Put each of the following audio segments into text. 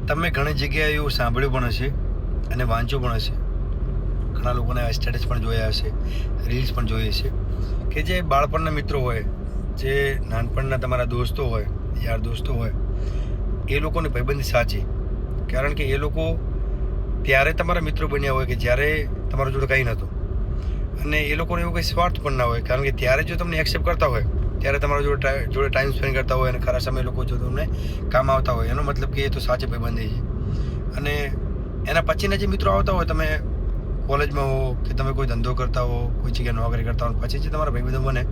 તમે ઘણી જગ્યાએ એવું સાંભળ્યું પણ હશે અને વાંચ્યું પણ હશે, ઘણા લોકોને સ્ટેટસ પણ જોયા હશે, રીલ્સ પણ જોઈ હશે કે જે બાળપણના મિત્રો હોય, જે નાનપણના તમારા દોસ્તો હોય, યાર દોસ્તો હોય, એ લોકોની ભાઈબંધી સાચી. કારણ કે એ લોકો ત્યારે તમારા મિત્રો બન્યા હોય કે જ્યારે તમારા જોડે કંઈ નહોતું, અને એ લોકોને એવું કંઈ સ્વાર્થ પણ ના હોય. કારણ કે ત્યારે જો તમને એક્સેપ્ટ કરતા હોય, ત્યારે તમારા જોડે ટાઈમ સ્પેન્ડ કરતા હોય અને ખરા સમય લોકો જો તમને કામ આવતા હોય, એનો મતલબ કે એ તો સાચી ભાઈબંધી છે. અને એના પછીના જે મિત્રો આવતા હોય, તમે કોલેજમાં હો કે તમે કોઈ ધંધો કરતા હો, કોઈ જગ્યાએ નોકરી કરતા હો, પછી જે તમારા ભાઈબંધો બને,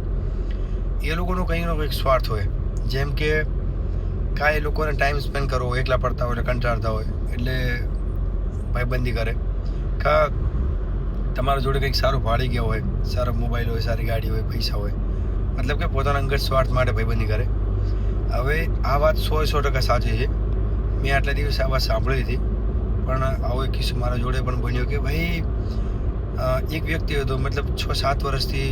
એ લોકોનો કંઈનો કંઈક સ્વાર્થ હોય. જેમ કે કાંઈ લોકોને ટાઈમ સ્પેન્ડ કરવો, એકલા પડતા હોય એટલે કંટાળતા હોય એટલે ભાઈબંધી કરે, કા તમારા જોડે કંઈક સારું ભાડી ગયા હોય, સારો મોબાઈલ હોય, સારી ગાડી હોય, પૈસા હોય, મતલબ કે પોતાના અંગત સ્વાર્થ માટે ભાઈબંધી કરે. હવે આ વાત 100% સાચી છે. મેં આટલા દિવસે આ વાત સાંભળી હતી, પણ આવો એક કિસ્સો મારા જોડે પણ બન્યો કે ભાઈ એક વ્યક્તિ હતો, મતલબ 6-7 વર્ષથી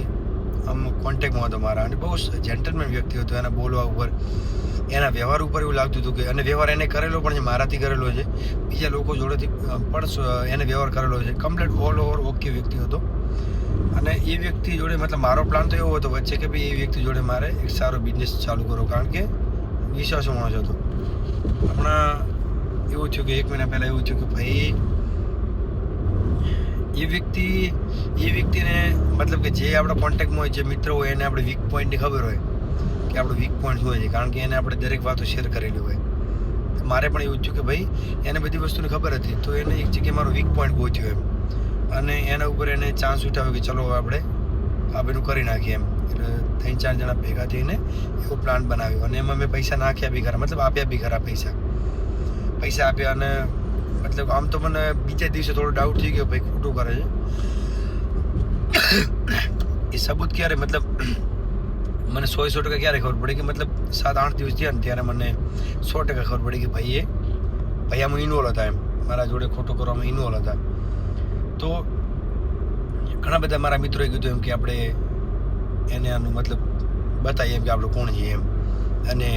આમ કોન્ટેક્ટમાં હતો મારા, અને બહુ જેન્ટલમેન વ્યક્તિ હતો. એના બોલવા ઉપર, એના વ્યવહાર ઉપર એવું લાગતું હતું કે, અને વ્યવહાર એને કરેલો પણ છે, મારાથી કરેલો છે, બીજા લોકો જોડેથી પણ એને વ્યવહાર કરેલો છે. કમ્પ્લીટ ઓલ ઓવર ઓકે વ્યક્તિ હતો. અને એ વ્યક્તિ જોડે મતલબ મારો પ્લાન તો એવો હતો વચ્ચે કે ભાઈ એ વ્યક્તિ જોડે મારે એક સારો બિઝનેસ ચાલુ કરો, કારણ કે વિશ્વાસુ માણસ હતો. હમણાં એવું થયું કે 1 મહિના પહેલાં એવું થયું કે ભાઈ એ વ્યક્તિને મતલબ કે જે આપણા કોન્ટેક્ટમાં હોય, જે મિત્ર હોય, એને આપણે વીક પોઈન્ટની ખબર હોય કે આપણું વીક પોઈન્ટ શું હોય છે, કારણ કે એને આપણે દરેક વાતો શેર કરેલી હોય. મારે પણ એવું થયું કે ભાઈ એને બધી વસ્તુની ખબર હતી, તો એને એક જગ્યાએ મારો વીક પોઈન્ટ ગોત્યો એમ, અને એના ઉપર એને ચાન્સ ઉઠાવ્યો કે ચલો આપણે આ બધું કરી નાખીએ એમ. એટલે 3-4 જણા ભેગા થઈને એવો પ્લાન બનાવ્યો, અને એમાં મેં પૈસા નાખ્યા બી ખરા, મતલબ આપ્યા બી ખરા પૈસા આપ્યા. અને મતલબ આમ તો મને બીજા દિવસે થોડો ડાઉટ થઈ ગયો, ભાઈ ખોટું કરે છે. એ સબૂત ક્યારે, મતલબ મને 100% ક્યારે ખબર પડી કે મતલબ 7-8 દિવસ થયા ને ત્યારે મને 100% ખબર પડી કે ભાઈ આમાં ઇન્વોલ્વ હતા એમ, મારા જોડે ખોટું કરવામાં ઇન્વોલ્વ હતા. તો ઘણા બધા મારા મિત્રોએ કીધું એમ કે આપણે એને આનું મતલબ બતાવીએ એમ કે આપણે કોણ છીએ એમ, અને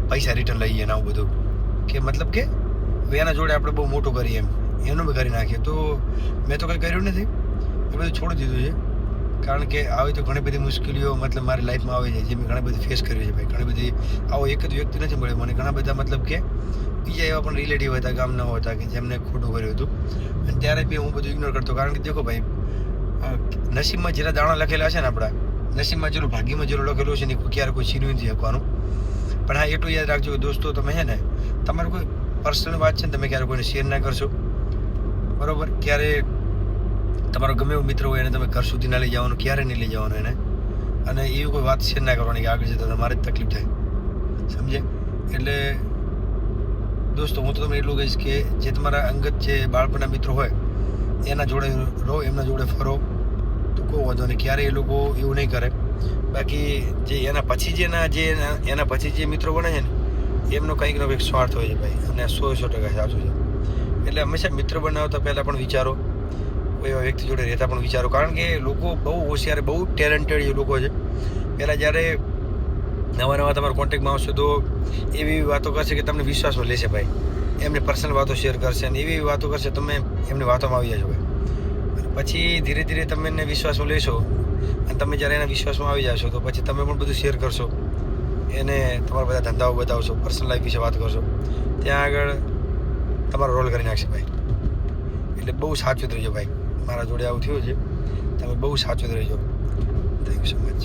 પૈસા રિટર્ન લઈએ ને આવું બધું, કે મતલબ કે એના જોડે આપણે બહુ મોટું કરીએ એમ, એનું બી કરી નાખીએ. તો મેં તો કંઈ કર્યું નથી, એ બધું છોડી દીધું છે. કારણ કે આવી તો ઘણી બધી મુશ્કેલીઓ મતલબ મારી લાઈફમાં આવી જાય, જે મેં ઘણી બધી ફેસ કરી છે ભાઈ. ઘણી બધી આવો એક જ વ્યક્તિ નથી મળ્યો મને, ઘણા બધા મતલબ કે બીજા એવા પણ રિલેટિવ હતા, ગામના હતા, કે જેમને ખોટું કર્યું હતું. અને ત્યારે બી હું બધું ઇગ્નોર કરતો, કારણ કે દેખો ભાઈ, નસીબમાં જેટલા દાણા લખેલા છે ને, આપણા નસીબમાં જેટલું, ભાગ્યમાં જેટલું લખેલું છે ને, ક્યારે કોઈ છીનવી નથી શકવાનું. પણ હા, એટલું યાદ રાખજો કે દોસ્તો, તમે છે ને તમારું કોઈ પર્સનલ વાત છે ને, તમે ક્યારે કોઈને શેર ના કરશો, બરાબર? ક્યારે તમારો ગમે એવો મિત્ર હોય એને તમે ઘર સુધી ના લઈ જવાનું, ક્યારે નહીં લઈ જવાનું એને, અને એવી કોઈ વાત શેર ના કરવાની કે આગળ જતાં તમારે જ તકલીફ થાય, સમજે? એટલે દોસ્તો, હું તો તમને એટલું કહીશ કે જે તમારા અંગત જે બાળપણના મિત્રો હોય એના જોડે રહો, એમના જોડે ફરો, તો કોઈ વાંધો નહીં, ક્યારે એ લોકો એવું નહીં કરે. બાકી જે એના પછી જે મિત્રો બને છે ને, એમનો કંઈક નો કંઈક સ્વાર્થ હોય છે ભાઈ, અને 100% સાચું છે. એટલે હંમેશા મિત્ર બનાવતા પહેલાં પણ વિચારો, કોઈ એવા વ્યક્તિ જોડે રહેતા પણ વિચારો, કારણ કે લોકો બહુ હોશિયાર, બહુ ટેલેન્ટેડ લોકો છે. પહેલાં જ્યારે નવા તમારા કોન્ટેક્ટમાં આવશે તો એવી વાતો કરશે કે તમને વિશ્વાસમાં લેશે ભાઈ, એમને પર્સનલ વાતો શેર કરશે, અને એવી વાતો કરશે તમે એમની વાતોમાં આવી જશો ભાઈ. પછી ધીરે ધીરે તમે એને વિશ્વાસમાં લેશો, અને તમે જ્યારે એના વિશ્વાસમાં આવી જશો તો પછી તમે પણ બધું શેર કરશો, એને તમારા બધા ધંધાઓ બતાવશો, પર્સનલ લાઈફ વિશે વાત કરશો, ત્યાં આગળ તમારો રોલ કરી નાખશે ભાઈ. એટલે બહુ સાચું રહેજો ભાઈ, મારા જોડે આવું થયું છે, તમે બહુ સાચું રહેજો. Thank you so much.